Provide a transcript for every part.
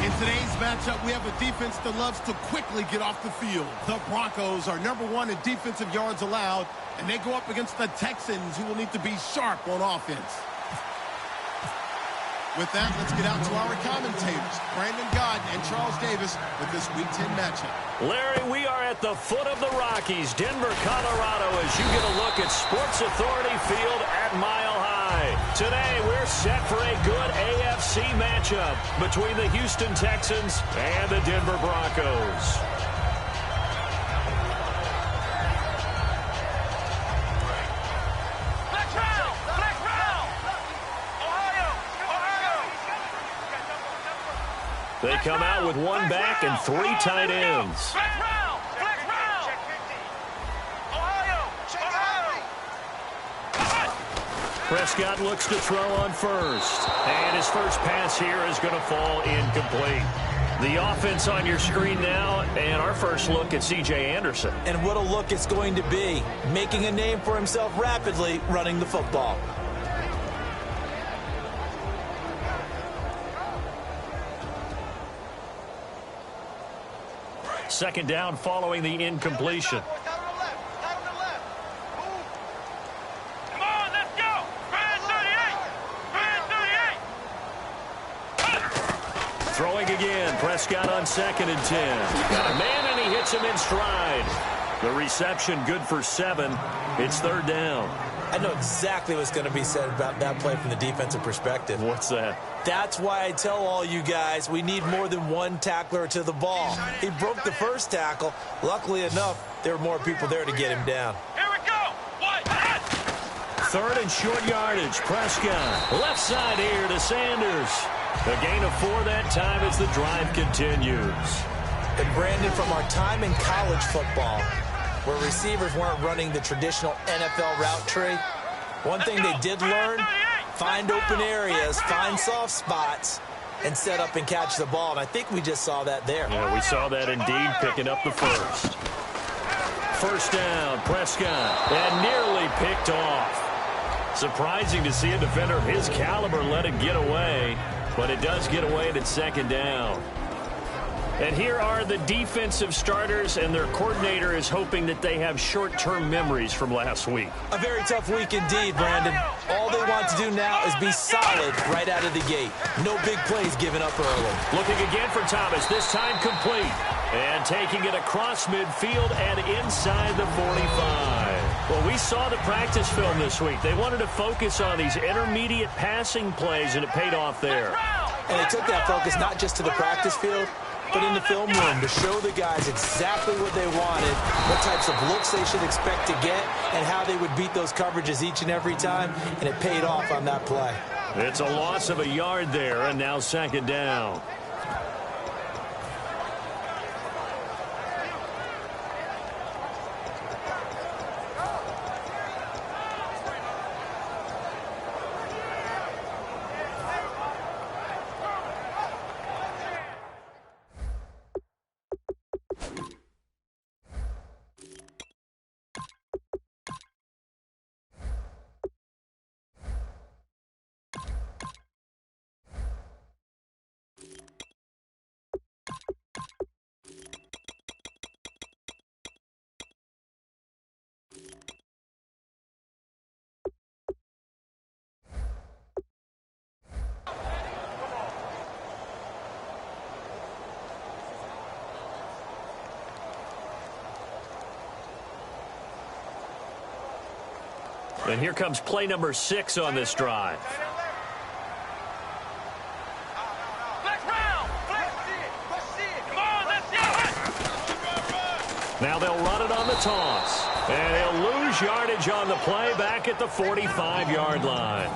In today's matchup, we have a defense that loves to quickly get off the field. The Broncos are #1 in defensive yards allowed, and they go up against the Texans, who will need to be sharp on offense. With that, let's get out to our commentators, Brandon Godden and Charles Davis, with this Week 10 matchup. Larry, we are at the foot of the Rockies, Denver, Colorado, as you get a look at Sports Authority Field at Mile High. Today, we're set for a good AFC matchup between the Houston Texans and the Denver Broncos. They come out with one back and 3 tight ends. Prescott looks to throw on first. And his first pass here is going to fall incomplete. The offense on your screen now, and our first look at C.J. Anderson. And what a look it's going to be. Making a name for himself rapidly running the football. Second down following the incompletion. Come on, let's go. Brand 38. Throwing again. Prescott on 2nd and 10. Got a man, and he hits him in stride. The reception good for 7. It's 3rd down. I know exactly what's going to be said about that play from the defensive perspective. What's that? That's why I tell all you guys we need more than one tackler to the ball. He broke the first tackle. Luckily enough, there were more people there to get him down. Here we go. 3rd and short yardage. Prescott. Left side here to Sanders. A gain of 4 that time as the drive continues. And Brandon, from our time in college football, where receivers weren't running the traditional NFL route tree, one thing they did learn, find open areas, find soft spots, and set up and catch the ball. And I think we just saw that there. Yeah, we saw that indeed, picking up the first. First down, Prescott, and nearly picked off. Surprising to see a defender of his caliber let it get away, but it does get away at 2nd down. And here are the defensive starters, and their coordinator is hoping that they have short-term memories from last week. A very tough week indeed, Brandon. All they want to do now is be solid right out of the gate. No big plays given up early. Looking again for Thomas, this time complete. And taking it across midfield and inside the 45. Well, we saw the practice film this week. They wanted to focus on these intermediate passing plays, and it paid off there. And they took that focus not just to the practice field, but in the film room to show the guys exactly what they wanted, what types of looks they should expect to get, and how they would beat those coverages each and every time, and it paid off on that play. It's a loss of a yard there, and now 2nd down. And here comes play number 6 on this drive. Now they'll run it on the toss. And they'll lose yardage on the play back at the 45-yard line.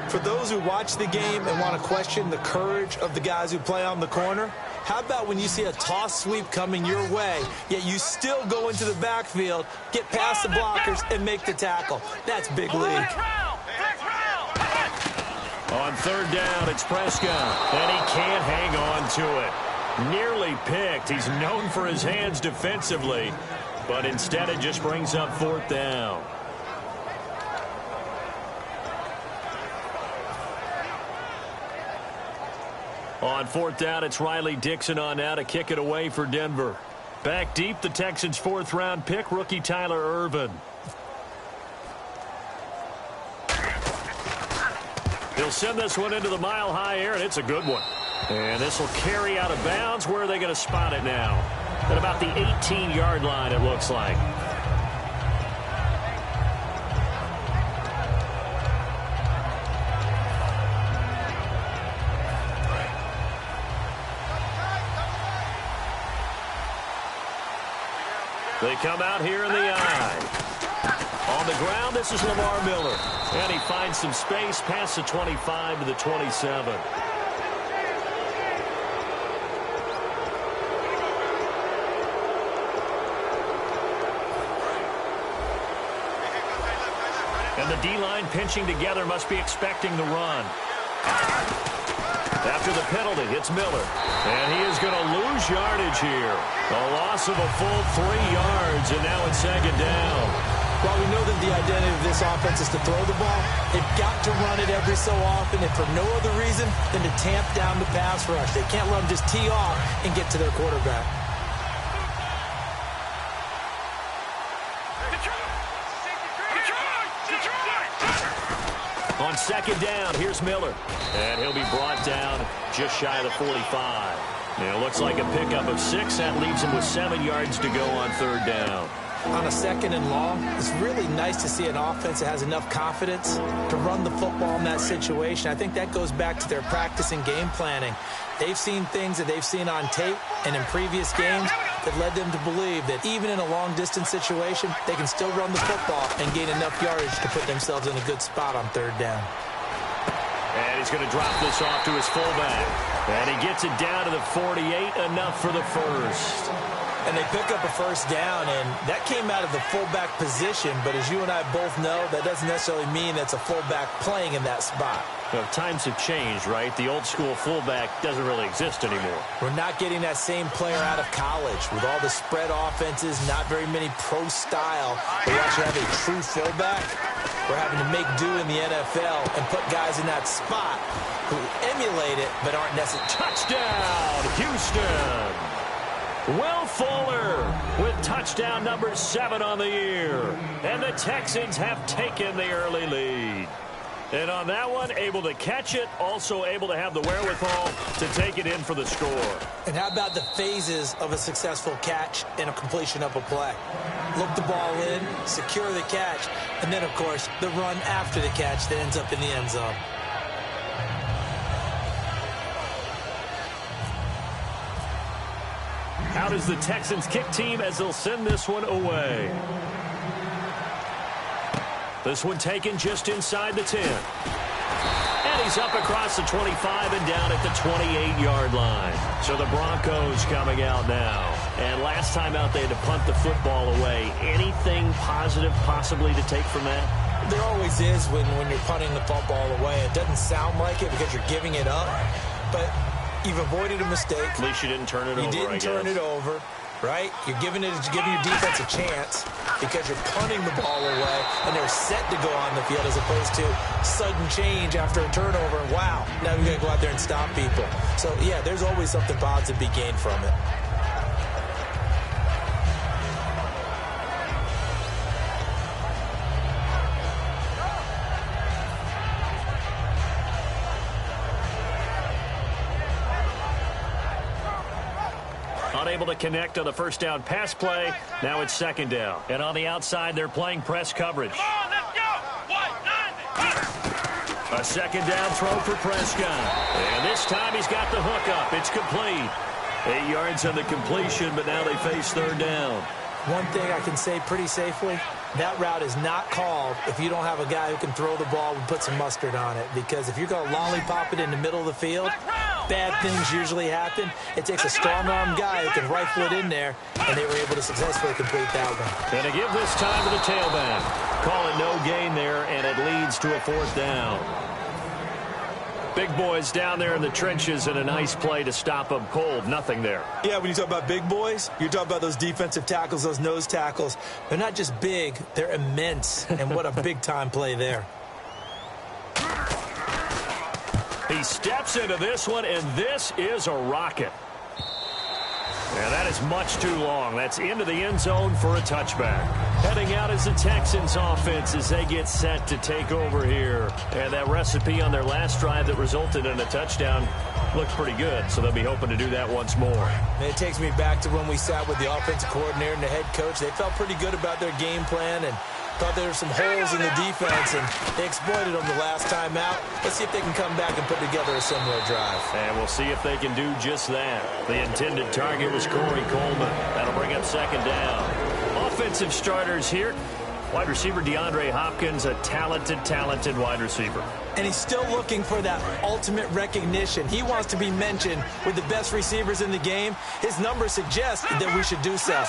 For those who watch the game and want to question the courage of the guys who play on the corner, how about when you see a toss sweep coming your way, yet you still go into the backfield, get past the blockers, and make the tackle? That's big league. On 3rd down, it's Prescott, and he can't hang on to it. Nearly picked. He's known for his hands defensively, but instead it just brings up 4th down. On fourth down, it's Riley Dixon on now to kick it away for Denver. Back deep, the Texans' fourth-round pick, rookie Tyler Ervin. He'll send this one into the mile-high air, and it's a good one. And this will carry out of bounds. Where are they going to spot it now? At about the 18-yard line, it looks like. They come out here in the eye. On the ground, this is Lamar Miller. And he finds some space past the 25 to the 27. And the D-line pinching together must be expecting the run. After the penalty, it's Miller. And he is going to lose yardage here. A loss of a full 3 yards, and now it's second down. While we know that the identity of this offense is to throw the ball, they've got to run it every so often, and for no other reason than to tamp down the pass rush. They can't let them just tee off and get to their quarterback. On second down, here's Miller. And he'll be brought down just shy of the 45. And it looks like a pickup of 6. That leaves him with 7 yards to go on third down. On a second and long, it's really nice to see an offense that has enough confidence to run the football in that situation. I think that goes back to their practice and game planning. They've seen things that they've seen on tape and in previous games that led them to believe that even in a long-distance situation, they can still run the football and gain enough yardage to put themselves in a good spot on third down. And he's going to drop this off to his fullback. And he gets it down to the 48, enough for the first. And they pick up a first down, and that came out of the fullback position. But as you and I both know, that doesn't necessarily mean that's a fullback playing in that spot. Well, times have changed, right? The old-school fullback doesn't really exist anymore. We're not getting that same player out of college. With all the spread offenses, not very many pro style. We actually have a true fullback. We're having to make do in the NFL and put guys in that spot who emulate it but aren't necessarily. Touchdown, Houston! Will Fuller with touchdown number 7 on the year. And the Texans have taken the early lead. And on that one, able to catch it, also able to have the wherewithal to take it in for the score. And how about the phases of a successful catch and a completion of a play? Look the ball in, secure the catch, and then, of course, the run after the catch that ends up in the end zone. Out is the Texans kick team as they'll send this one away. This one taken just inside the 10. And he's up across the 25 and down at the 28-yard line. So the Broncos coming out now. And last time out they had to punt the football away. Anything positive possibly to take from that? There always is when you're punting the football away. It doesn't sound like it because you're giving it up. But you've avoided a mistake. At least you didn't turn it over, You didn't turn it over, right? You're giving your defense a chance because you're punting the ball away, and they're set to go on the field as opposed to sudden change after a turnover. And wow, now we got to go out there and stop people. So, yeah, there's always something positive to be gained from it. Unable to connect on the first down pass play. Now it's second down. And on the outside, they're playing press coverage. Come on, let's go. 190. A second down throw for Prescott. And this time he's got the hook up. It's complete. 8 yards on the completion, but now they face third down. One thing I can say pretty safely, that route is not called if you don't have a guy who can throw the ball and put some mustard on it. Because if you're going to lollipop it in the middle of the field, bad things usually happen. It takes a strong-arm guy who can rifle it in there, and they were able to successfully complete that one. And to give this time to the tailback. Call it no gain there, and it leads to a fourth down. Big boys down there in the trenches, and a nice play to stop them cold. Nothing there. Yeah, when you talk about big boys, you're talking about those defensive tackles, those nose tackles. They're not just big, they're immense, and what a big-time play there. He steps into this one, and this is a rocket. And that is much too long. That's into the end zone for a touchback. Heading out is the Texans offense as they get set to take over here. And that recipe on their last drive that resulted in a touchdown looks pretty good, so they'll be hoping to do that once more. And it takes me back to when we sat with the offensive coordinator and the head coach. They felt pretty good about their game plan and thought there were some holes in the defense, and they exploited them the last time out. Let's see if they can come back and put together a similar drive. And we'll see if they can do just that. The intended target was Corey Coleman. That'll bring up second down. Offensive starters here. Wide receiver DeAndre Hopkins, a talented wide receiver. And he's still looking for that ultimate recognition. He wants to be mentioned with the best receivers in the game. His numbers suggest that we should do so.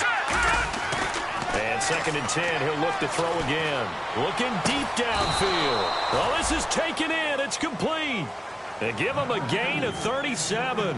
And 2nd and 10, he'll look to throw again. Looking deep downfield. Well, this is taken in. It's complete. They give him a gain of 37.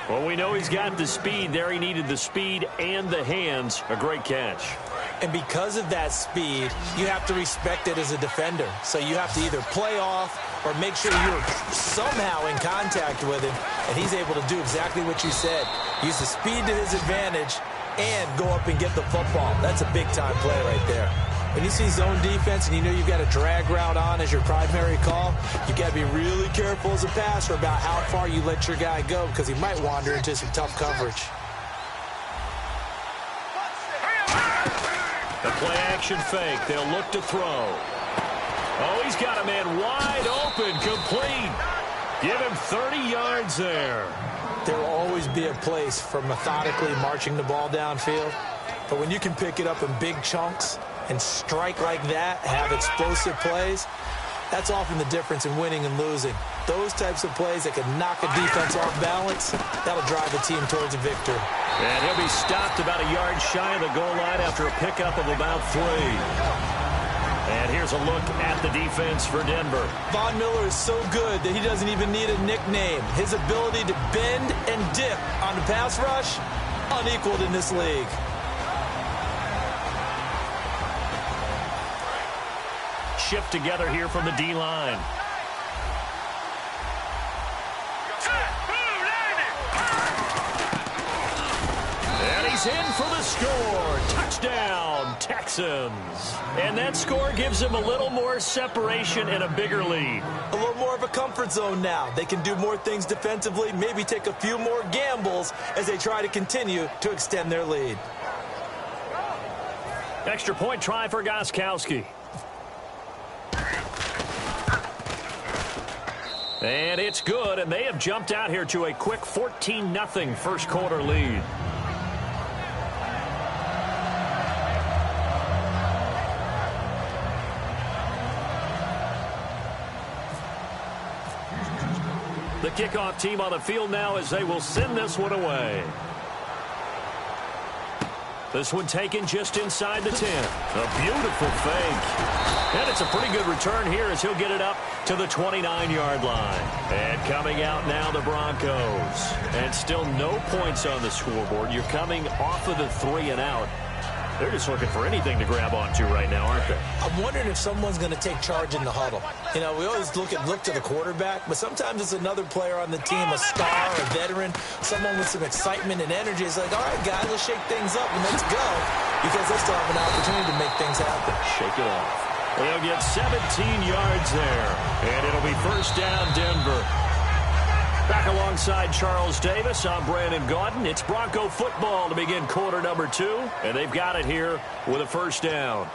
Well, we know he's got the speed there. He needed the speed and the hands. A great catch. And because of that speed, you have to respect it as a defender. So you have to either play off or make sure you're somehow in contact with him. And he's able to do exactly what you said. Use the speed to his advantage and go up and get the football. That's a big-time play right there. When you see zone defense and you know you've got a drag route on as your primary call, you've got to be really careful as a passer about how far you let your guy go because he might wander into some tough coverage. The play-action fake. They'll look to throw. Oh, he's got a man wide open, complete. Give him 30 yards there. There will always be a place for methodically marching the ball downfield. But when you can pick it up in big chunks and strike like that, have explosive plays, that's often the difference in winning and losing. Those types of plays that can knock a defense off balance, that'll drive a team towards a victory. And he'll be stopped about a yard shy of the goal line after a pickup of about 3. And here's a look at the defense for Denver. Von Miller is so good that he doesn't even need a nickname. His ability to bend and dip on the pass rush, unequaled in this league. Shift together here from the D-line. And he's in for the score. Touchdown, Texans. And that score gives them a little more separation and a bigger lead. A little more of a comfort zone now. They can do more things defensively, maybe take a few more gambles as they try to continue to extend their lead. Extra point try for Gostkowski. And it's good, and they have jumped out here to a quick 14-0 first quarter lead. The kickoff team on the field now as they will send this one away. This one taken just inside the 10. A beautiful fake. And it's a pretty good return here as he'll get it up to the 29-yard line. And coming out now, the Broncos. And still no points on the scoreboard. You're coming off of the 3 and out. They're just looking for anything to grab onto right now, aren't they? I'm wondering if someone's going to take charge in the huddle. You know, we always look to the quarterback, but sometimes it's another player on the team, a star, a veteran, someone with some excitement and energy. It's like, all right, guys, let's shake things up and let's go, because they still have an opportunity to make things happen. Shake it off. They'll get 17 yards there, and it'll be first down, Denver. Back alongside Charles Davis, I'm Brandon Gaudin. It's Bronco football to begin quarter number 2, and they've got it here with a first down.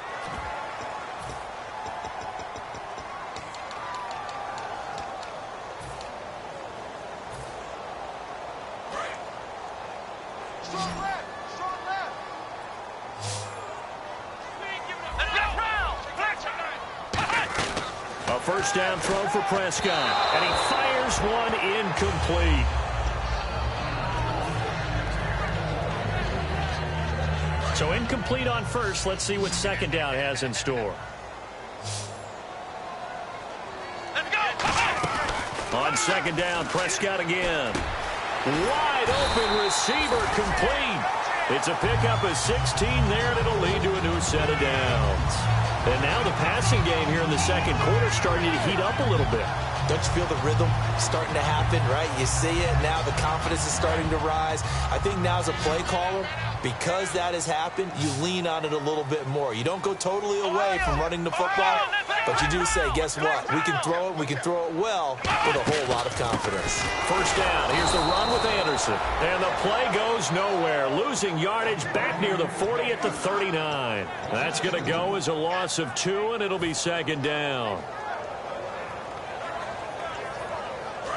A first down throw for Prescott, and he fires one incomplete. So incomplete on first. Let's see what second down has in store. On second down, Prescott again. Wide open receiver, complete. It's a pickup of 16 there, and it'll lead to a new set of downs. And now the passing game here in the second quarter starting to heat up a little bit. Don't you feel the rhythm starting to happen, right? You see it. Now the confidence is starting to rise. I think now as a play caller, because that has happened, you lean on it a little bit more. You don't go totally away from running the football, but you do say, guess what? We can throw it. We can throw it well with a whole lot of confidence. First down. Here's the run with Anderson. And the play goes nowhere. Losing yardage back near the 40 at the 39. That's going to go as a loss of 2, and it'll be second down.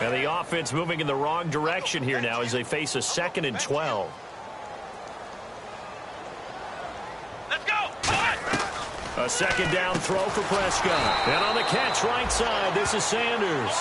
And the offense moving in the wrong direction here now as they face a 2nd and 12. Let's go. A second down throw for Prescott. And on the catch right side, this is Sanders.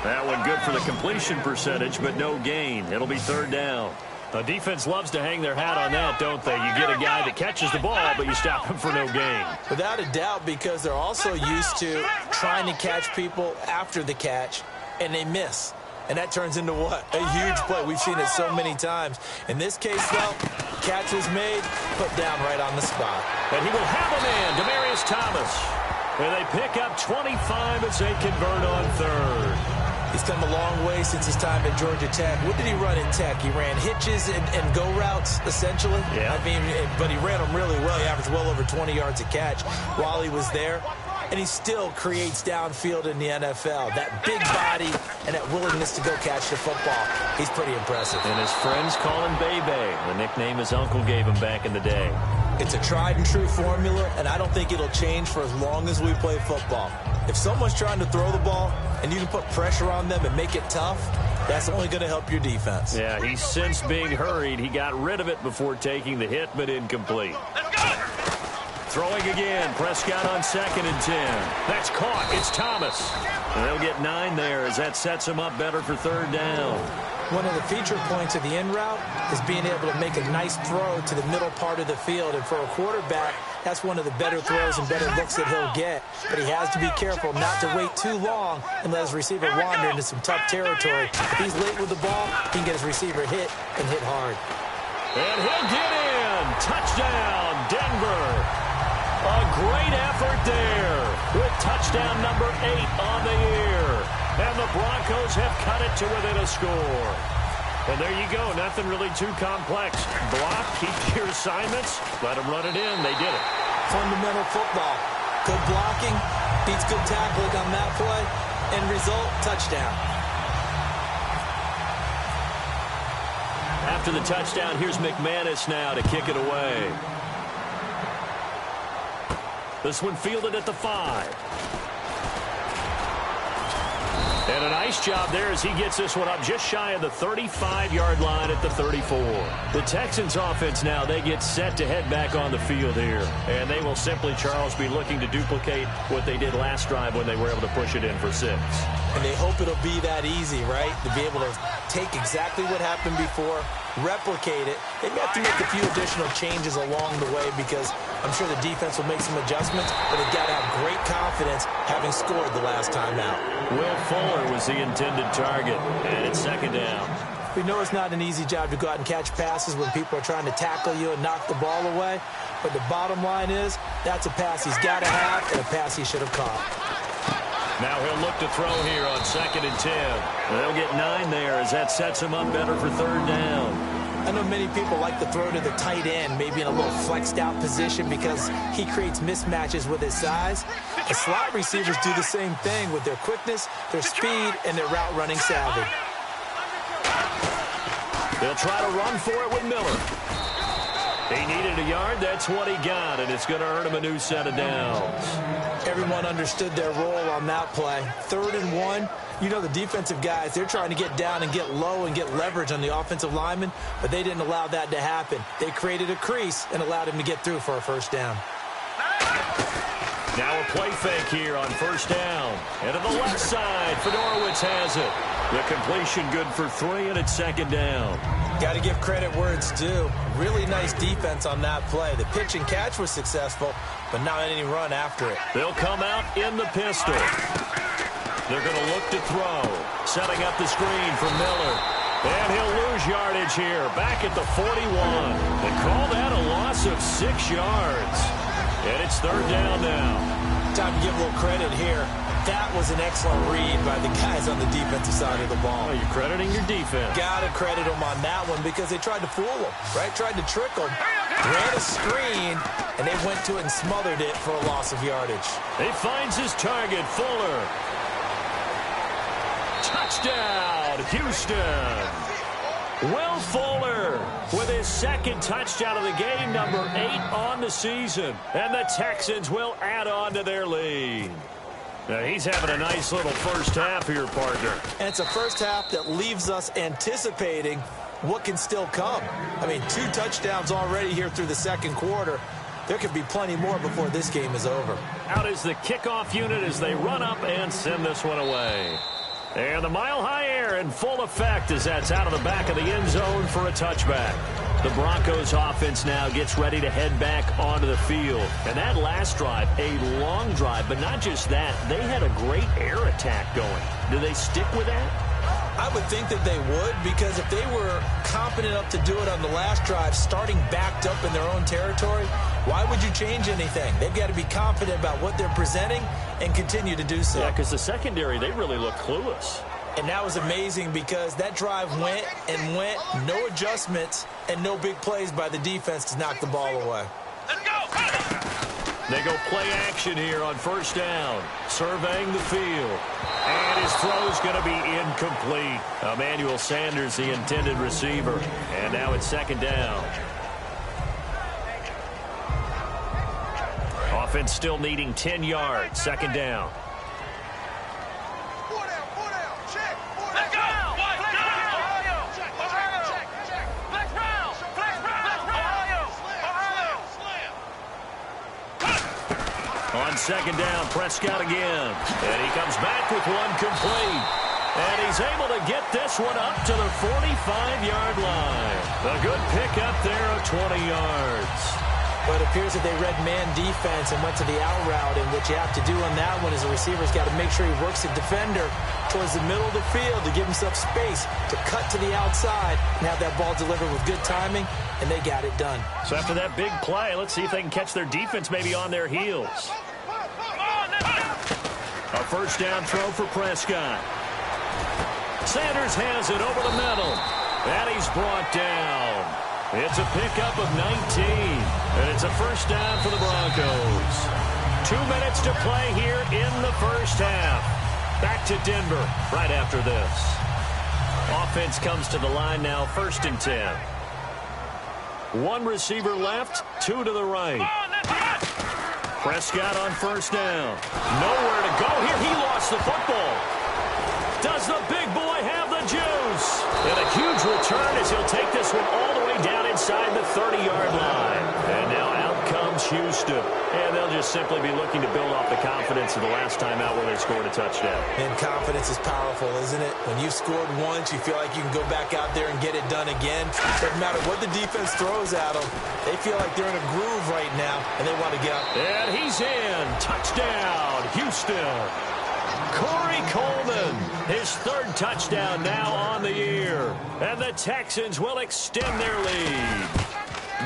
That one good for the completion percentage, but no gain. It'll be third down. The defense loves to hang their hat on that, don't they? You get a guy that catches the ball, but you stop him for no gain. Without a doubt, because they're also used to trying to catch people after the catch, and they miss. And that turns into what? A huge play. We've seen it so many times. In this case, though, catch was made, put down right on the spot. And he will have a man, Demaryius Thomas. And they pick up 25 as they convert on third. He's come a long way since his time at Georgia Tech. What did he run at Tech? He ran hitches and go routes, essentially. Yeah. I mean, but he ran them really well. He averaged well over 20 yards a catch while he was there. And he still creates downfield in the NFL. That big body and that willingness to go catch the football. He's pretty impressive. And his friends call him Bebe, the nickname his uncle gave him back in the day. It's a tried-and-true formula, and I don't think it'll change for as long as we play football. If someone's trying to throw the ball and you can put pressure on them and make it tough, that's only going to help your defense. Yeah, he's since being hurried. He got rid of it before taking the hit, but incomplete. Let's go. Throwing again, Prescott on 2nd and 10. That's caught. It's Thomas. And they'll get 9 there as that sets him up better for third down. One of the feature points of the in route is being able to make a nice throw to the middle part of the field. And for a quarterback, that's one of the better throws and better looks that he'll get. But he has to be careful not to wait too long and let his receiver wander into some tough territory. If he's late with the ball, he can get his receiver hit and hit hard. And he'll get in. Touchdown, Denver. A great effort there with touchdown number 8 on the year. And the Broncos have cut it to within a score. And there you go. Nothing really too complex. Block, keep your assignments, let them run it in. They did it. Fundamental football. Good blocking, beats good tackling on that play. End result, touchdown. After the touchdown, here's McManus now to kick it away. This one fielded at the 5. And a nice job there as he gets this one up just shy of the 35-yard line at the 34. The Texans offense now, they get set to head back on the field here. And they will simply, Charles, be looking to duplicate what they did last drive when they were able to push it in for 6. And they hope it'll be that easy, right? To be able to take exactly what happened before, replicate it. They may have to make a few additional changes along the way because I'm sure the defense will make some adjustments, but they've got to have great confidence having scored the last time out. Will Fuller was the intended target, and it's second down. We know it's not an easy job to go out and catch passes when people are trying to tackle you and knock the ball away, but the bottom line is that's a pass he's got to have and a pass he should have caught. Now he'll look to throw here on 2nd and 10. They'll get 9 there as that sets him up better for third down. I know many people like to throw to the tight end, maybe in a little flexed out position because he creates mismatches with his size. The slot receivers do the same thing with their quickness, their speed, and their route running savvy. They'll try to run for it with Miller. He needed a yard. That's what he got, and it's going to earn him a new set of downs. Everyone understood their role on that play. 3rd and 1. You know the defensive guys, they're trying to get down and get low and get leverage on the offensive lineman, but they didn't allow that to happen. They created a crease and allowed him to get through for a first down. Now a play fake here on first down. And to the left side, Fedorowicz has it. The completion good for 3, and it's second down. Got to give credit where it's due. Really nice defense on that play. The pitch and catch was successful, but not any run after it. They'll come out in the pistol. They're going to look to throw. Setting up the screen for Miller. And he'll lose yardage here. Back at the 41. They call that a loss of 6 yards. And it's third down now. Time to give a little credit here. That was an excellent read by the guys on the defensive side of the ball. Oh, you're crediting your defense. Got to credit them on that one because they tried to fool them, right? Tried to trick them. Ran a screen, and they went to it and smothered it for a loss of yardage. He finds his target, Fuller. Touchdown, Houston. Will Fuller with his second touchdown of the game, number 8 on the season. And the Texans will add on to their lead. Now, he's having a nice little first half here, partner. And it's a first half that leaves us anticipating what can still come. I mean, 2 touchdowns already here through the second quarter. There could be plenty more before this game is over. Out is the kickoff unit as they run up and send this one away. And the mile-high air in full effect as that's out of the back of the end zone for a touchback. The Broncos offense now gets ready to head back onto the field. And that last drive, a long drive, but not just that, they had a great air attack going. Do they stick with that? I would think that they would, because if they were confident enough to do it on the last drive, starting backed up in their own territory, why would you change anything? They've got to be confident about what they're presenting and continue to do so. Yeah, because the secondary, they really look clueless. And that was amazing because that drive went and went, no adjustments and no big plays by the defense to knock the ball away. Let's go! They go play action here on first down, surveying the field. And his throw's going to be incomplete. Emmanuel Sanders, the intended receiver. And now it's second down. Offense still needing 10 yards. Second down. Let's go! On second down, Prescott again. And he comes back with one complete. And he's able to get this one up to the 45-yard line. A good pickup there of 20 yards. But it appears that they read man defense and went to the out route. And what you have to do on that one is the receiver's got to make sure he works the defender towards the middle of the field to give himself space to cut to the outside and have that ball delivered with good timing, and they got it done. So after that big play, let's see if they can catch their defense maybe on their heels. A first down throw for Prescott. Sanders has it over the middle. And he's brought down. It's a pickup of 19. And it's a first down for the Broncos. 2 minutes to play here in the first half. Back to Denver right after this. Offense comes to the line now, 1st and 10. 1 receiver left, 2 to the right. Prescott on first down. Nowhere to go here. He lost the football. Does the big boy have the juice? And a huge return as he'll take this one all the way down inside the 30-yard line. And now out comes Houston. And they'll just simply be looking to build off the confidence of the last time out where they scored a touchdown. And confidence is powerful, isn't it? When you've scored once, you feel like you can go back out there and get it done again. Doesn't matter what the defense throws at them. They feel like they're in a groove right now, and they want to get out. And he's in. Touchdown, Houston. Corey Coleman, his 3rd touchdown now on the year. And the Texans will extend their lead.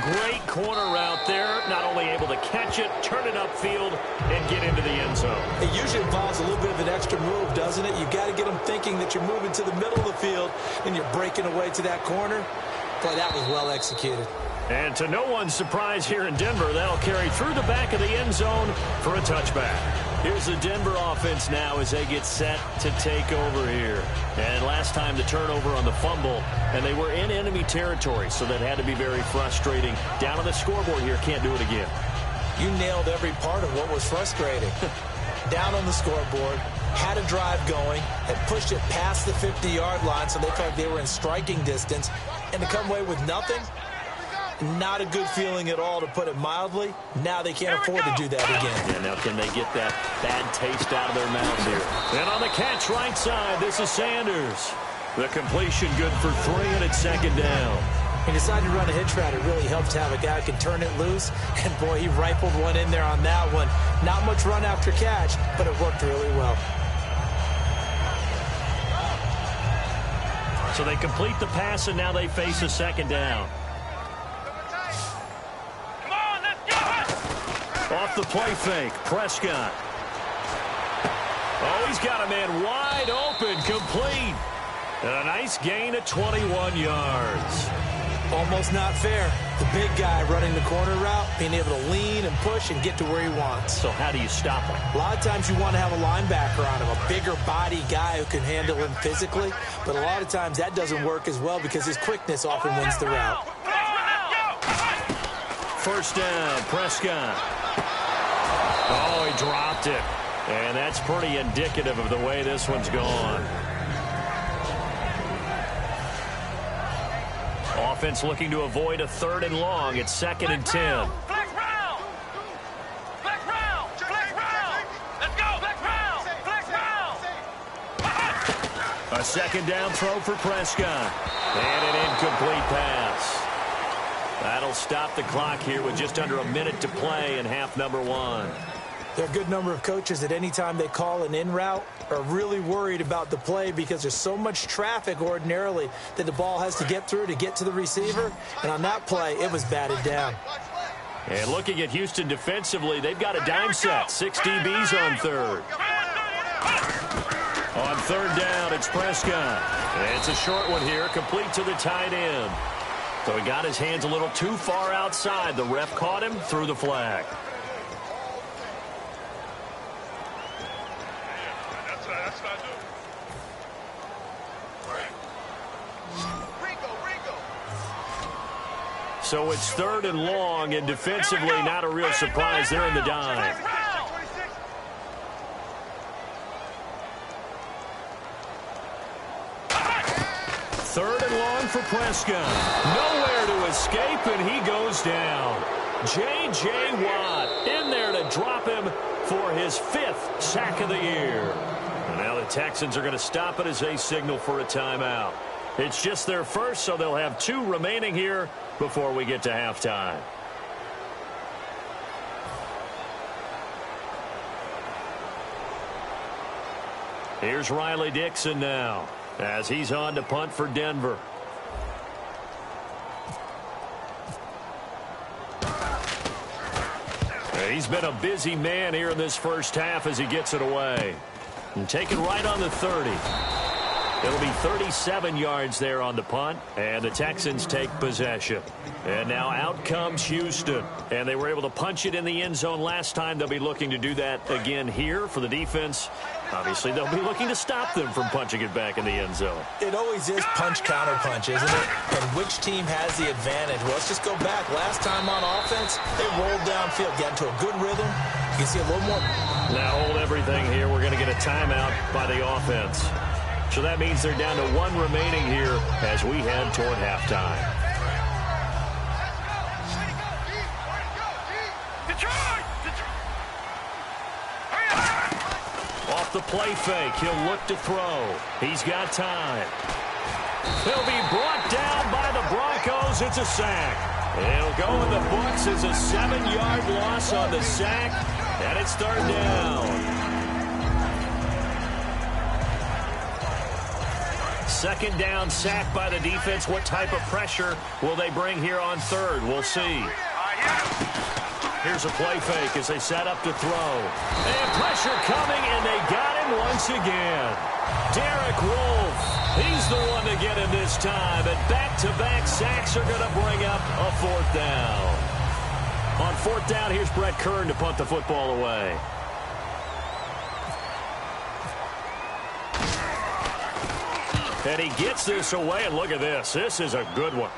Great corner route there. Not only able to catch it, turn it upfield, and get into the end zone. It usually involves a little bit of an extra move, doesn't it? You've got to get them thinking that you're moving to the middle of the field and you're breaking away to that corner. Boy, that was well executed. And to no one's surprise here in Denver, that'll carry through the back of the end zone for a touchback. Here's the Denver offense now as they get set to take over here. And last time the turnover on the fumble, and they were in enemy territory, so that had to be very frustrating. Down on the scoreboard here, can't do it again. You nailed every part of what was frustrating. Down on the scoreboard, had a drive going, had pushed it past the 50-yard line, so they felt like they were in striking distance, and to come away with nothing, not a good feeling at all, to put it mildly. Now they can't afford to do that again. Yeah, now can they get that bad taste out of their mouths here? And on the catch right side, this is Sanders. The completion good for 3, and it's second down. He decided to run a hitch route. It really helped to have a guy who can turn it loose. And, boy, he rifled one in there on that one. Not much run after catch, but it worked really well. So they complete the pass, and now they face a second down. Come on, let's go! Off the play fake, Prescott. Oh, he's got a man wide open, complete. And a nice gain of 21 yards. Almost not fair. The big guy running the corner route, being able to lean and push and get to where he wants. So how do you stop him? A lot of times you want to have a linebacker on him, a bigger body guy who can handle him physically. But a lot of times that doesn't work as well because his quickness often wins the route. First down, Prescott. Oh, he dropped it. And that's pretty indicative of the way this one's gone. Offense looking to avoid a 3rd and long. It's 2nd and 10. Flex round. Flex round. Flex round. Let's go. Flex round. Flex round. A 2nd down throw for Prescott. And an incomplete pass. That'll stop the clock here with just under a minute to play in half number 1. There are a good number of coaches that any time they call an in route are really worried about the play because there's so much traffic ordinarily that the ball has to get through to get to the receiver. And on that play, it was batted down. And looking at Houston defensively, they've got a dime set. 6 DBs on 3rd. On 3rd down, it's Prescott. And it's a short one here, complete to the tight end. So he got his hands a little too far outside. The ref caught him, threw the flag. So it's 3rd and long, and defensively not a real surprise. They're in the dime. Third and long for Prescott. Nowhere to escape, and he goes down. J.J. Watt in there to drop him for his 5th sack of the year. And now the Texans are going to stop it as they signal for a timeout. It's just their first, so they'll have 2 remaining here before we get to halftime. Here's Riley Dixon now as he's on to punt for Denver. He's been a busy man here in this first half as he gets it away. And take it right on the 30. It'll be 37 yards there on the punt, and the Texans take possession. And now out comes Houston, and they were able to punch it in the end zone last time. They'll be looking to do that again here for the defense. Obviously, they'll be looking to stop them from punching it back in the end zone. It always is punch-counter-punch, isn't it? And which team has the advantage? Well, let's just go back. Last time on offense, they rolled downfield, got into a good rhythm. You can see a little more. Now hold everything here. We're going to get a timeout by the offense. So that means they're down to 1 remaining here as we head toward halftime. Off the play fake, he'll look to throw. He's got time. He'll be brought down by the Broncos. It's a sack. It'll go in the books as a 7-yard loss on the sack, and it's 3rd down. 2nd down, sack by the defense. What type of pressure will they bring here on 3rd? We'll see. Here's a play fake as they set up to throw. And pressure coming, and they got him once again. Derek Wolfe, he's the one to get him this time. And back-to-back sacks are going to bring up a 4th down. On 4th down, here's Brett Kern to punt the football away. And he gets this away, and look at this. This is a good one.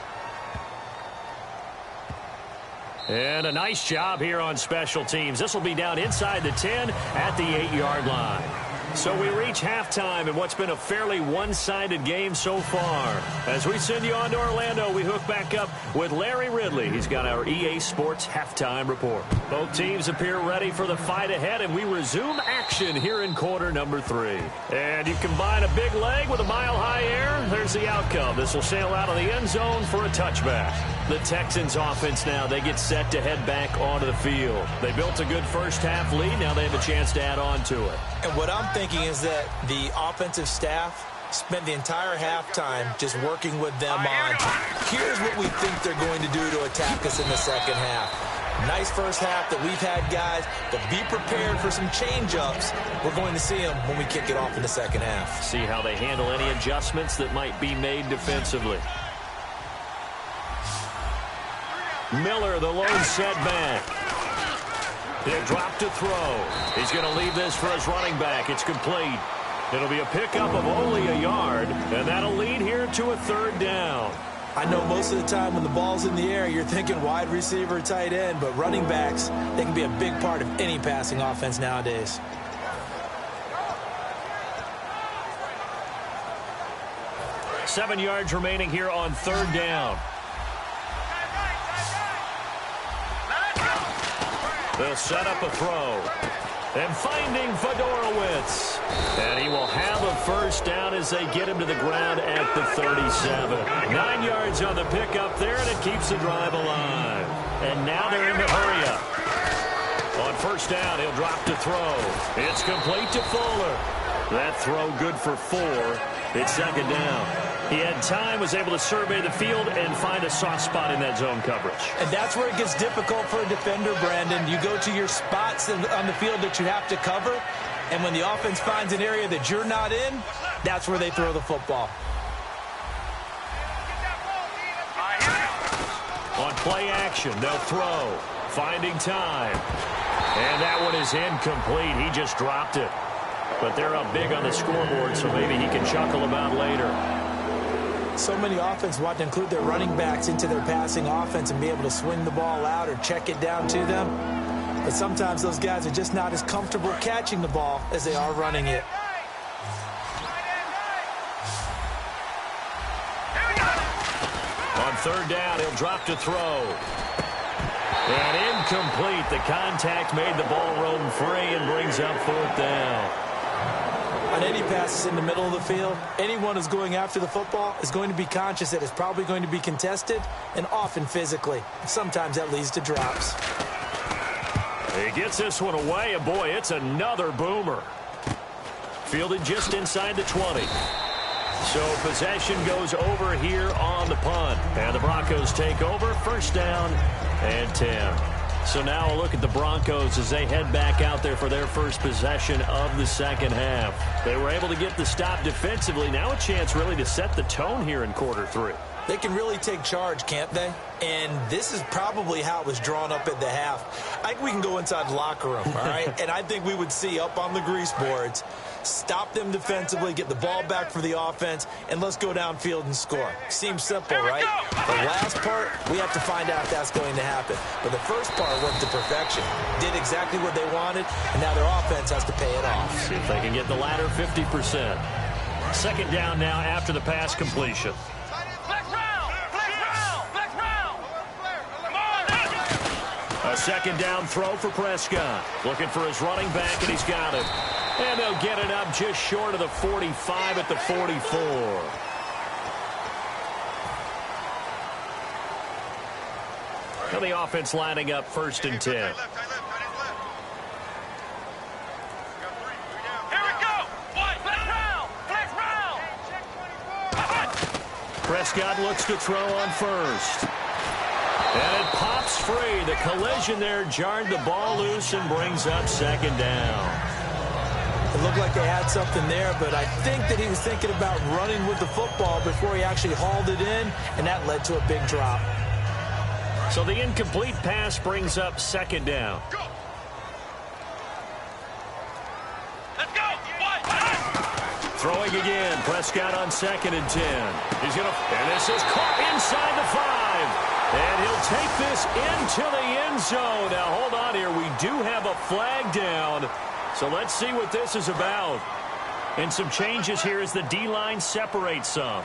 And a nice job here on special teams. This will be down inside the 10 at the 8-yard line. So we reach halftime in what's been a fairly one-sided game so far. As we send you on to Orlando, we hook back up with Larry Ridley. He's got our EA Sports halftime report. Both teams appear ready for the fight ahead, and we resume action here in quarter number 3. And you combine a big leg with a mile-high air, there's the outcome. This will sail out of the end zone for a touchback. The Texans offense now, they get set to head back onto the field. They built a good first-half lead. Now they have a chance to add on to it. And what I'm thinking is that the offensive staff spent the entire halftime just working with them on, here's what we think they're going to do to attack us in the second half. Nice first half that we've had, guys, but be prepared for some change-ups. We're going to see them when we kick it off in the second half. See how they handle any adjustments that might be made defensively. Miller, the lone setback. He'll drop to throw. He's going to leave this for his running back. It's complete. It'll be a pickup of only a yard, and that'll lead here to a third down. I know most of the time when the ball's in the air, you're thinking wide receiver, tight end, but running backs, they can be a big part of any passing offense nowadays. Seven yards remaining here on third down. They'll set up a throw. And finding Fedorowicz. And he will have a first down as they get him to the ground at the 37. 9 yards on the pickup there, and it keeps the drive alive. And now they're in the hurry up. On first down, he'll drop to throw. It's complete to Fuller. That throw good for 4. It's second down. He had time, was able to survey the field and find a soft spot in that zone coverage. And that's where it gets difficult for a defender, Brandon. You go to your spots on the field that you have to cover, and when the offense finds an area that you're not in, that's where they throw the football. On play action, they'll throw. Finding time. And that one is incomplete. He just dropped it. But they're up big on the scoreboard, so maybe he can chuckle about later. So many offenses want to include their running backs into their passing offense and be able to swing the ball out or check it down to them. But sometimes those guys are just not as comfortable catching the ball as they are running it. On third down, he'll drop to throw. And incomplete. The contact made the ball roam free and brings up fourth down. On any passes in the middle of the field, anyone who's going after the football is going to be conscious that it's probably going to be contested and often physically. Sometimes that leads to drops. He gets this one away, and boy, it's another boomer. Fielded just inside the 20. So possession goes over here on the punt. And the Broncos take over, first down and 10. So now a look at the Broncos as they head back out there for their first possession of the second half. They were able to get the stop defensively. Now a chance really to set the tone here in quarter 3. They can really take charge, can't they? And this is probably how it was drawn up at the half. I think we can go inside the locker room, all right? And I think we would see up on the grease boards, stop them defensively, get the ball back for the offense, and let's go downfield and score. Seems simple, right? The last part, we have to find out if that's going to happen. But the first part worked to perfection. Did exactly what they wanted, and now their offense has to pay it off. See if they can get the latter 50%. Second down now after the pass completion. A second down throw for Prescott. Looking for his running back, and he's got it. And they'll get it up just short of the 45 at the 44. Now the offense lining up first and 10. Here we go. Flex round. Prescott looks to throw on first. And it pops free. The collision there jarred the ball loose and brings up second down. It looked like they had something there, but I think that he was thinking about running with the football before he actually hauled it in, and that led to a big drop. So the incomplete pass brings up second down. Let's go. Throwing again. Prescott on second and 10. He's going to, and this is caught inside the 5. And he'll take this into the end zone. Now, hold on here. We do have a flag down. So let's see what this is about. And some changes here as the D-line separates some.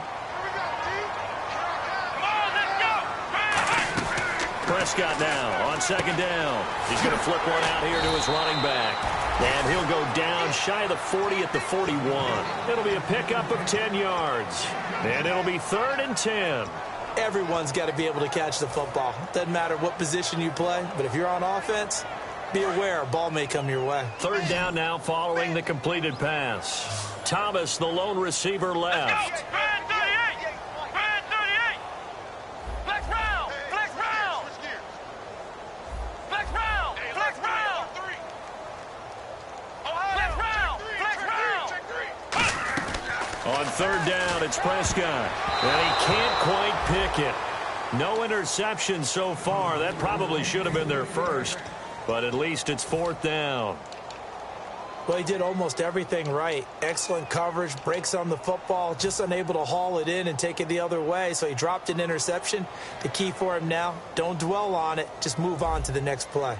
Prescott now on second down. He's going to flip one out here to his running back. And he'll go down shy of the 40 at the 41. It'll be a pickup of 10 yards. And it'll be third and 10. Everyone's got to be able to catch the football. Doesn't matter what position you play, but if you're on offense, be aware a ball may come your way. Third down now following the completed pass. Thomas, the lone receiver, left. third down, it's Prescott. And he can't quite pick it. No interception so far. That probably should have been their first, but at least it's fourth down. Well, he did almost everything right. Excellent coverage, breaks on the football, just unable to haul it in and take it the other way. So he dropped an interception. The key for him now, don't dwell on it. Just move on to the next play.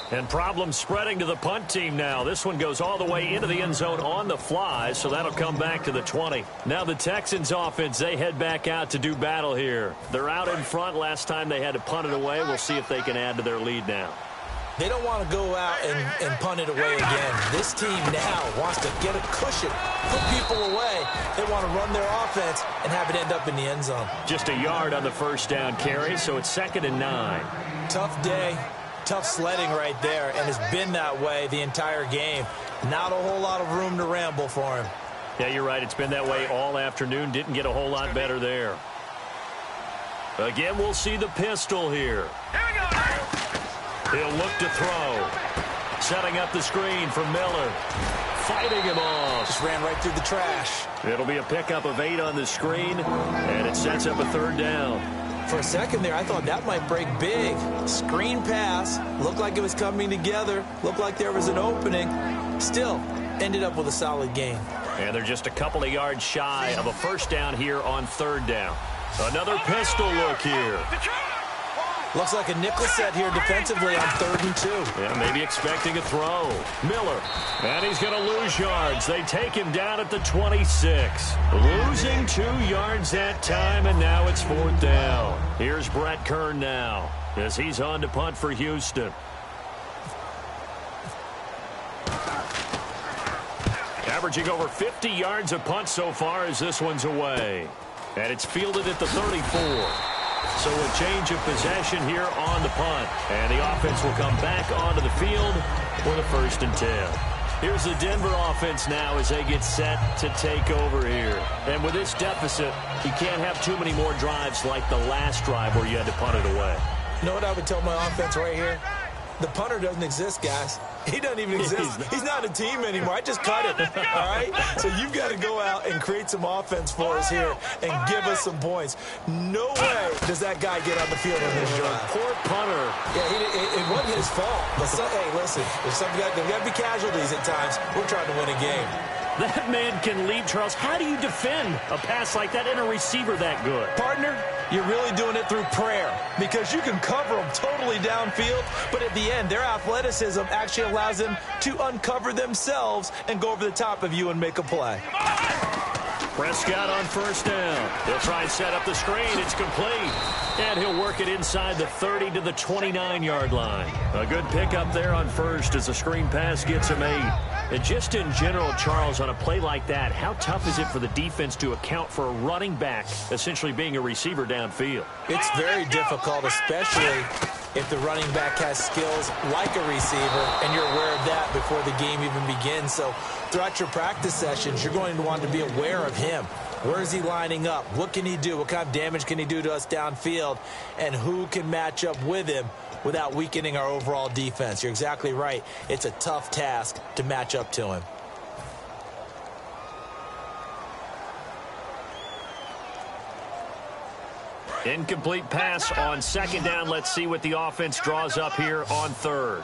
And problems spreading to the punt team now. This one goes all the way into the end zone on the fly, so that'll come back to the 20. Now the Texans offense, they head back out to do battle here. They're out in front. Last time they had to punt it away. We'll see if they can add to their lead now. They don't want to go out and punt it away again. This team now wants to get a cushion, put people away. They want to run their offense and have it end up in the end zone. Just a yard on the first down carry, so it's 2nd and 9. Tough day. Tough sledding right there, and it's been that way the entire game. Not a whole lot of room to ramble for him. Yeah, you're right. It's been that way all afternoon. Didn't get a whole lot better there. Again, we'll see the pistol here. Here we go. He'll look to throw. Setting up the screen for Miller. Fighting him off. Just ran right through the trash. It'll be a pickup of 8 on the screen, and it sets up a third down. For a second there, I thought that might break big. Screen pass. Looked like it was coming together. Looked like there was an opening. Still, ended up with a solid gain. And they're just a couple of yards shy of a first down here on third down. Another pistol look here. Looks like a nickel set here defensively on 3rd and 2. Yeah, maybe expecting a throw. Miller. And he's going to lose yards. They take him down at the 26. Losing 2 yards that time, and now it's 4th down. Here's Brett Kern now as he's on to punt for Houston. Averaging over 50 yards a punt so far as this one's away. And it's fielded at the 34. So a change of possession here on the punt. And the offense will come back onto the field for the 1st and 10. Here's the Denver offense now as they get set to take over here. And with this deficit, you can't have too many more drives like the last drive where you had to punt it away. You know what I would tell my offense right here? The punter doesn't exist, guys. He doesn't even exist. He's not a team anymore. I just cut him, all right? So you've got to go out and create some offense for us here and give us some points. No way does that guy get on the field on this drive. Poor punter. Yeah, it wasn't his fault. But hey, listen, there's got to be casualties at times. We're trying to win a game. That man can leap, Charles. How do you defend a pass like that and a receiver that good? Partner, you're really doing it through prayer because you can cover them totally downfield, but at the end, their athleticism actually allows them to uncover themselves and go over the top of you and make a play. Prescott on first down. He'll try and set up the screen. It's complete. And he'll work it inside the 30 to the 29-yard line. A good pickup there on first as the screen pass gets him 8. And just in general, Charles, on a play like that, how tough is it for the defense to account for a running back essentially being a receiver downfield? It's very difficult, especially if the running back has skills like a receiver, and you're aware of that before the game even begins. So throughout your practice sessions, you're going to want to be aware of him. Where is he lining up? What can he do? What kind of damage can he do to us downfield? And who can match up with him without weakening our overall defense? You're exactly right. It's a tough task to match up to him. Incomplete pass on second down. Let's see what the offense draws up here on third.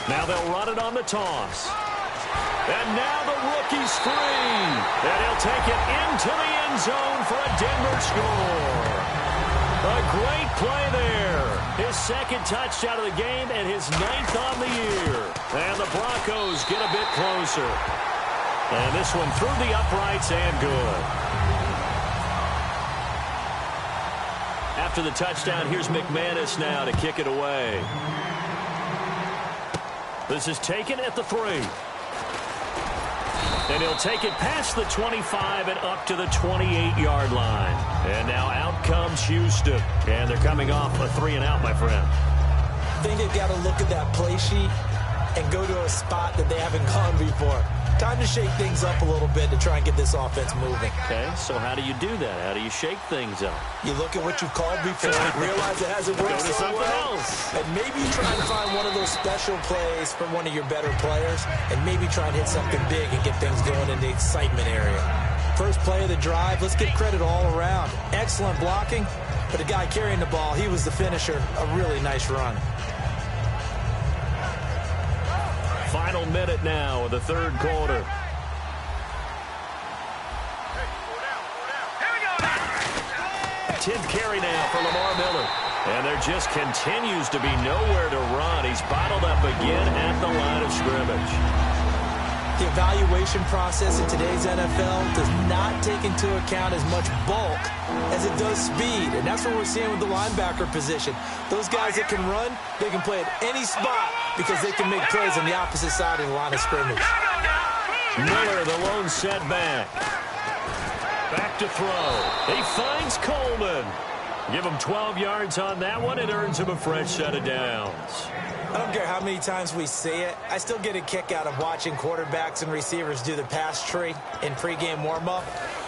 Now they'll run it on the toss. And now the rookie's free. And he'll take it into the end zone for a Denver score. A great play there. His second touchdown of the game and his 9th on the year. And the Broncos get a bit closer. And this one through the uprights and good. After the touchdown, here's McManus now to kick it away. This is taken at the 3. And he'll take it past the 25 and up to the 28-yard line. And now out comes Houston. And they're coming off a 3-and-out, my friend. I think they've got to look at that play sheet and go to a spot that they haven't gone before. Time to shake things up a little bit to try and get this offense moving. Okay, so how do you do that? How do you shake things up? You look at what you've called before, realize it hasn't worked Go to so something well, else. and maybe try and find one of those special plays from one of your better players, and maybe try and hit something big and get things going in the excitement area. First play of the drive, let's give credit all around. Excellent blocking, but the guy carrying the ball, he was the finisher. A really nice run. Final minute now of the third quarter. 10th carry now for Lamar Miller. And there just continues to be nowhere to run. He's bottled up again at the line of scrimmage. The evaluation process in today's NFL does not take into account as much bulk as it does speed. And that's what we're seeing with the linebacker position. Those guys that can run, they can play at any spot because they can make plays on the opposite side of the line of scrimmage. Miller, the lone setback. Back to throw. He finds Coleman. Give him 12 yards on that one. It earns him a fresh set of downs. I don't care how many times we see it. I still get a kick out of watching quarterbacks and receivers do the pass tree in pregame warm-up.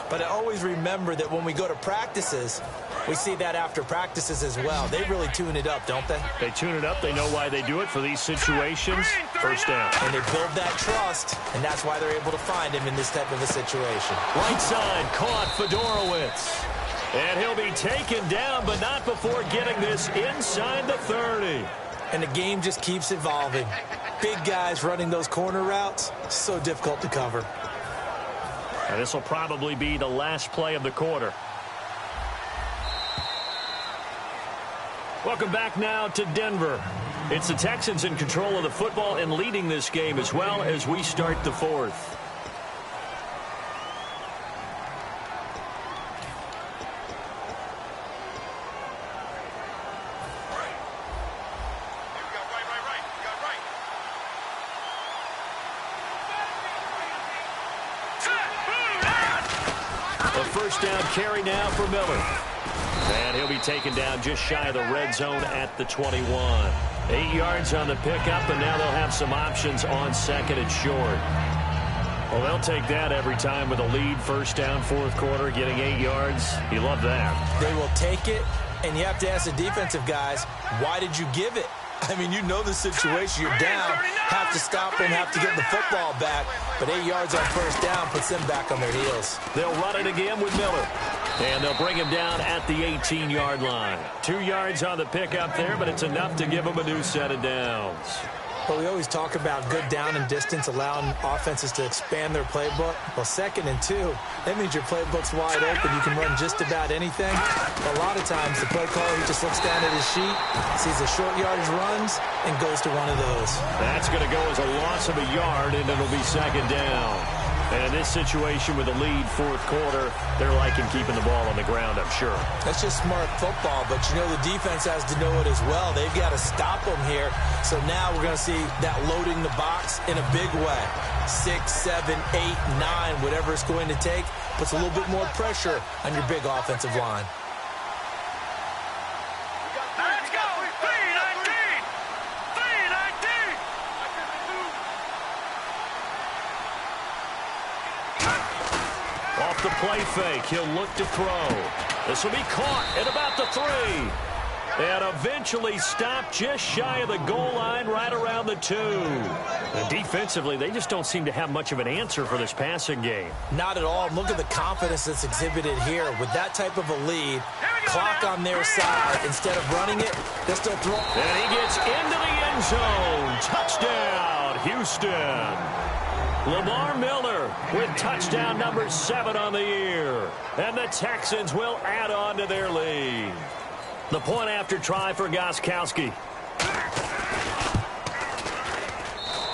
But I always remember that when we go to practices, we see that after practices as well. They really tune it up, don't they? They tune it up. They know why they do it for these situations. First down. And they build that trust, and that's why they're able to find him in this type of a situation. Right side, caught Fedorowicz. And he'll be taken down, but not before getting this inside the 30. And the game just keeps evolving. Big guys running those corner routes, so difficult to cover. And this will probably be the last play of the quarter. Welcome back now to Denver. It's the Texans in control of the football and leading this game as well as we start the fourth. First down carry now for Miller. And he'll be taken down just shy of the red zone at the 21. 8 yards on the pickup, and now they'll have some options on second and short. Well, they'll take that every time with a lead. First down, fourth quarter, getting 8 yards. You love that. They will take it, and you have to ask the defensive guys, why did you give it? I mean, you know the situation. You're down, have to stop them, have to get the football back. But 8 yards on first down puts them back on their heels. They'll run it again with Miller. And they'll bring him down at the 18-yard line. 2 yards on the pickup there, but it's enough to give him a new set of downs. Well, we always talk about good down and distance, allowing offenses to expand their playbook. Well, 2nd and 2, that means your playbook's wide open. You can run just about anything. A lot of times, the play caller, he just looks down at his sheet, sees the short yardage runs, and goes to one of those. That's going to go as a loss of a yard, and it'll be second down. And in this situation with the lead, fourth quarter, they're liking keeping the ball on the ground, I'm sure. That's just smart football, but you know the defense has to know it as well. They've got to stop them here. So now we're going to see that loading the box in a big way. 6, 7, 8, 9, whatever it's going to take, puts a little bit more pressure on your big offensive line. Let's go! 3-19! 3-19! Off the play fake, he'll look to throw. This will be caught at about the 3. And eventually stopped just shy of the goal line right around the 2. And defensively, they just don't seem to have much of an answer for this passing game. Not at all. Look at the confidence that's exhibited here. With that type of a lead, clock on their side, instead of running it, they're still throwing. And he gets into the end zone. Touchdown, Houston. Lamar Miller with touchdown number 7 on the year. And the Texans will add on to their lead. The point after try for Gostkowski.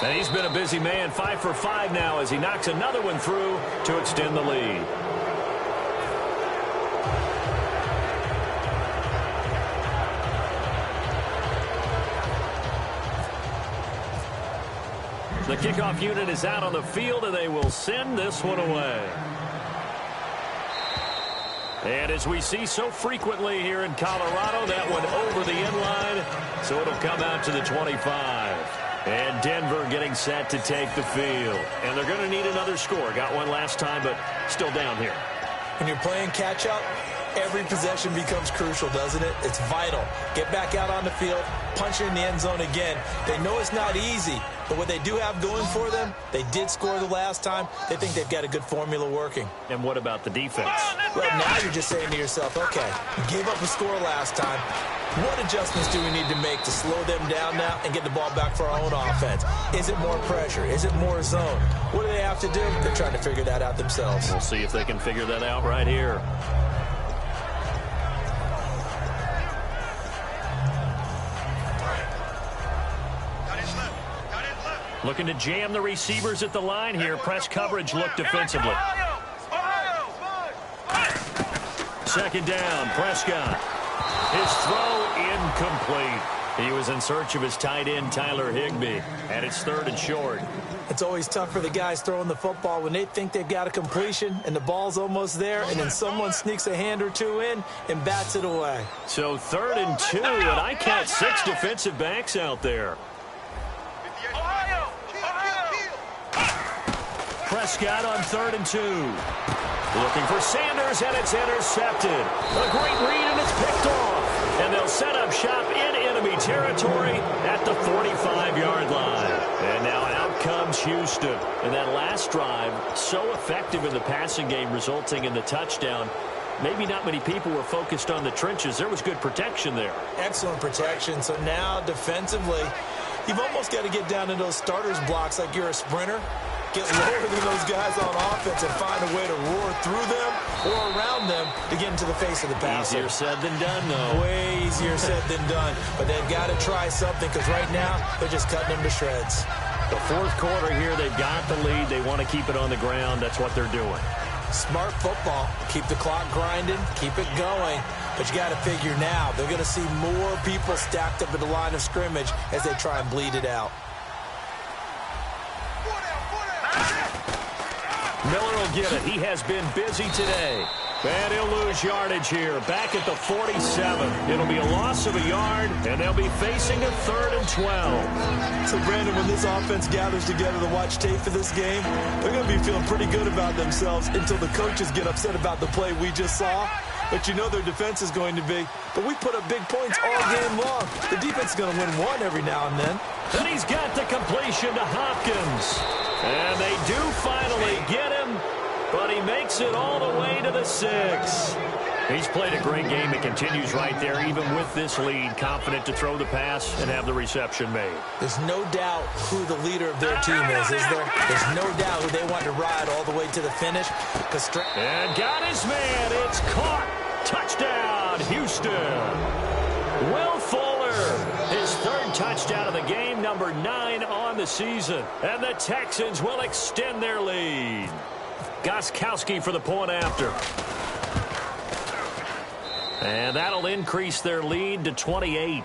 And he's been a busy man, 5 for 5 now as he knocks another one through to extend the lead. The kickoff unit is out on the field, and they will send this one away. And as we see so frequently here in Colorado, that one over the end line, so it'll come out to the 25. And Denver getting set to take the field. And they're going to need another score. Got one last time, but still down here. When you're playing catch-up, every possession becomes crucial, doesn't it? It's vital. Get back out on the field, punch it in the end zone again. They know it's not easy, but what they do have going for them, they did score the last time. They think they've got a good formula working. And what about the defense? Well, now you're just saying to yourself, okay, we gave up a score last time. What adjustments do we need to make to slow them down now and get the ball back for our own offense? Is it more pressure? Is it more zone? What do they have to do? They're trying to figure that out themselves. We'll see if they can figure that out right here. Looking to jam the receivers at the line here. Press coverage look defensively. Second down, Prescott. His throw incomplete. He was in search of his tight end, Tyler Higbee. And it's 3rd and short. It's always tough for the guys throwing the football when they think they've got a completion and the ball's almost there, and then someone sneaks a hand or two in and bats it away. So 3rd and 2, and I count 6 defensive backs out there. Prescott on 3rd and 2. Looking for Sanders, and it's intercepted. A great read, and it's picked off. And they'll set up shop in enemy territory at the 45-yard line. And now out comes Houston. And that last drive, so effective in the passing game, resulting in the touchdown. Maybe not many people were focused on the trenches. There was good protection there. Excellent protection. So now defensively, you've almost got to get down in those starters blocks like you're a sprinter. Get lower than those guys on offense and find a way to roar through them or around them to get into the face of the passer. Easier said than done, though. Way easier said than done. But they've got to try something because right now they're just cutting them to shreds. The 4th quarter here, they've got the lead. They want to keep it on the ground. That's what they're doing. Smart football. Keep the clock grinding. Keep it going. But you got to figure now they're going to see more people stacked up at the line of scrimmage as they try and bleed it out. Miller will get it. He has been busy today. And he'll lose yardage here. Back at the 47. It'll be a loss of a yard, and they'll be facing a 3rd and 12. So, Brandon, when this offense gathers together to watch tape for this game, they're going to be feeling pretty good about themselves until the coaches get upset about the play we just saw. But you know their defense is going to be. But we put up big points all game long. The defense is going to win one every now and then. And he's got the completion to Hopkins. And they do finally get him, but he makes it all the way to the 6. He's played a great game and continues right there, even with this lead, confident to throw the pass and have the reception made. There's no doubt who the leader of their team is there? There's no doubt who they want to ride all the way to the finish. And got his man. It's caught. Touchdown, Houston. Will Fuller, his 3rd touchdown of the game, number 9 on the season. And the Texans will extend their lead. Gostkowski for the point after. And that'll increase their lead to 28.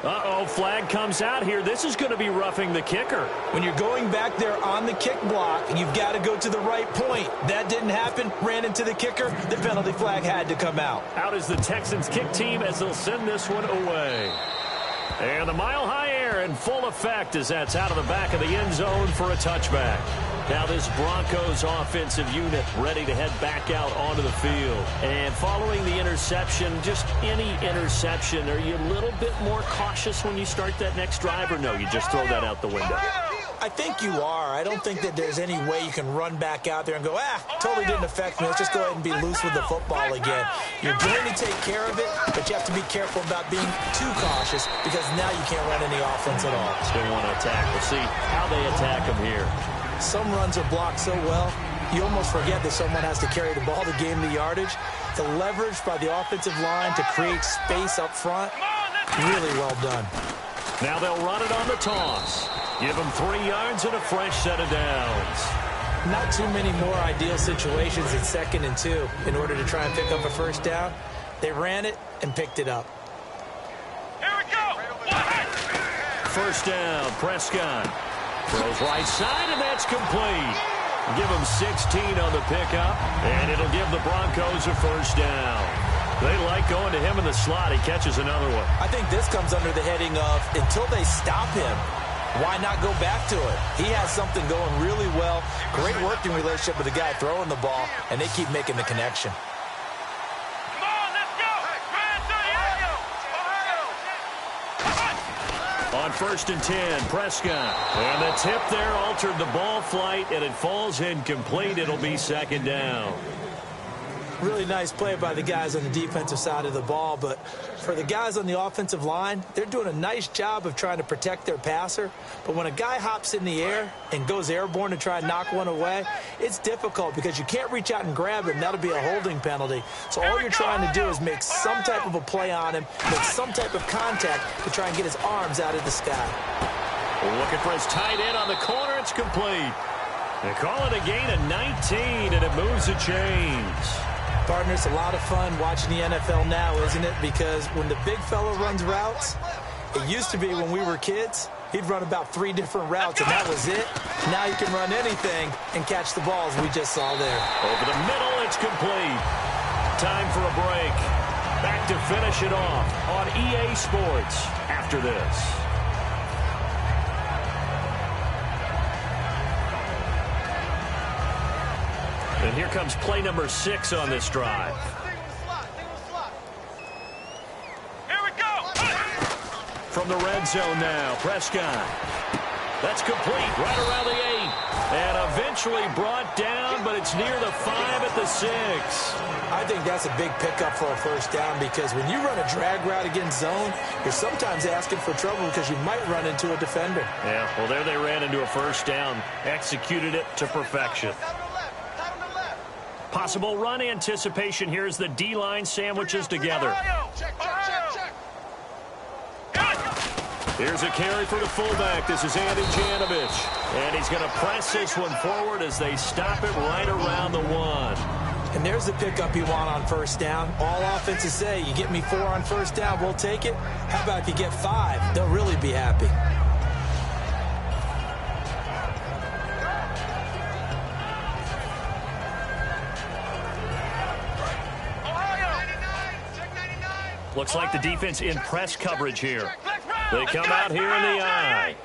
Uh-oh, flag comes out here. This is going to be roughing the kicker. When you're going back there on the kick block, you've got to go to the right point. That didn't happen. Ran into the kicker. The penalty flag had to come out. Out is the Texans kick team as they'll send this one away. And the mile-high air in full effect as that's out of the back of the end zone for a touchback. Now this Broncos offensive unit ready to head back out onto the field. And following the interception, just any interception, are you a little bit more cautious when you start that next drive, or no, you just throw that out the window? I think you are. I don't think that there's any way you can run back out there and go, totally didn't affect me. Let's just go ahead and be loose with the football again. You're going to take care of it, but you have to be careful about being too cautious because now you can't run any offense at all. They want to attack. We'll see how they attack them here. Some runs are blocked so well, you almost forget that someone has to carry the ball to gain the yardage. The leverage by the offensive line to create space up front, really well done. Now they'll run it on the toss. Give them 3 yards and a fresh set of downs. Not too many more ideal situations in 2nd and 2 in order to try and pick up a first down. They ran it and picked it up. Here we go. First down, Prescott. Throws right side, and that's complete. Give them 16 on the pickup, and it'll give the Broncos a first down. They like going to him in the slot. He catches another one. I think this comes under the heading of until they stop him, Why not go back to it? He has something going really well. Great working relationship with the guy throwing the ball, and they keep making the connection. Come on, let's go. On 1st and 10, Prescott. And the tip there altered the ball flight, and it falls incomplete. It'll be 2nd down. Really nice play by the guys on the defensive side of the ball, but for the guys on the offensive line, they're doing a nice job of trying to protect their passer. But when a guy hops in the air and goes airborne to try and knock one away, it's difficult because you can't reach out and grab him. That'll be a holding penalty. So all you're trying to do is make some type of a play on him, make some type of contact to try and get his arms out of the sky. Looking for his tight end on the corner. It's complete. They call it a gain of 19, and it moves the chains. Partner, it's a lot of fun watching the NFL now, isn't it? Because when the big fella runs routes, it used to be when we were kids, he'd run about 3 different routes, and that was it. Now he can run anything and catch the balls we just saw there. Over the middle, it's complete. Time for a break. Back to finish it off on EA Sports after this. And here comes play number 6 on this drive. Here we go. From the red zone now, Prescott. That's complete, right around the 8. And eventually brought down, but it's near the 5 at the 6. I think that's a big pickup for a 1st down because when you run a drag route against zone, you're sometimes asking for trouble because you might run into a defender. Yeah, well, there they ran into a 1st down, executed it to perfection. Possible run anticipation here as the D-line sandwiches together. Here's a carry for the fullback. This is Andy Janovich. And he's going to press this one forward as they stop it right around the 1. And there's the pickup you want on 1st down. All offenses say, you get me 4 on 1st down, we'll take it. How about if you get 5? They'll really be happy. Looks like the defense in press coverage here. They come out here in the eye.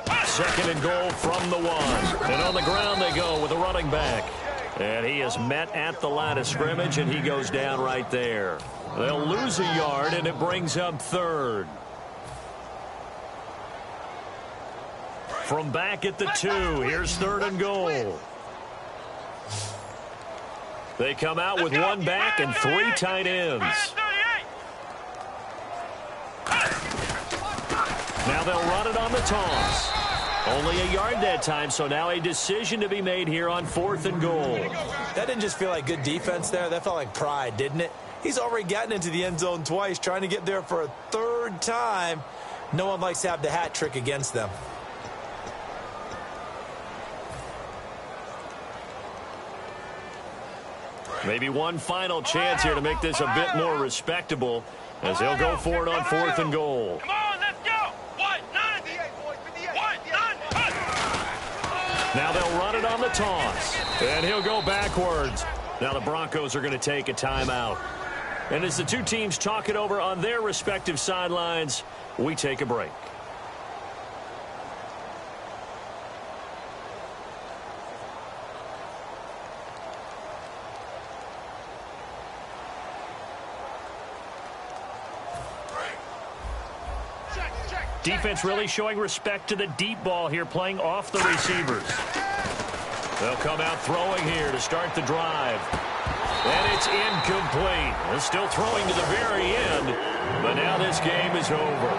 2nd and goal from the 1. And on the ground they go with a running back. And he is met at the line of scrimmage, and he goes down right there. They'll lose a yard, and it brings up 3rd. From back at the 2, here's 3rd and goal. They come out with 1 back and 3 tight ends. Now they'll run it on the toss. Only a yard that time, so now a decision to be made here on 4th and goal. That didn't just feel like good defense there. That felt like pride, didn't it? He's already gotten into the end zone twice, trying to get there for a 3rd time. No one likes to have the hat trick against them. Maybe one final chance here to make this a bit more respectable as they'll go for it on 4th and goal. Come on, let's go. 1-9. Now they'll run it on the toss, and he'll go backwards. Now the Broncos are going to take a timeout. And as the 2 teams talk it over on their respective sidelines, we take a break. Defense really showing respect to the deep ball here, playing off the receivers. They'll come out throwing here to start the drive. And it's incomplete. They're still throwing to the very end, but now this game is over.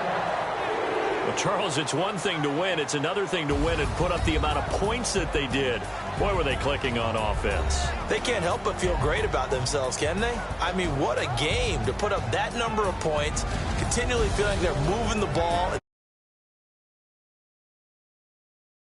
Well, Charles, it's one thing to win. It's another thing to win and put up the amount of points that they did. Boy, were they clicking on offense. They can't help but feel great about themselves, can they? I mean, what a game to put up that number of points, continually feeling they're moving the ball.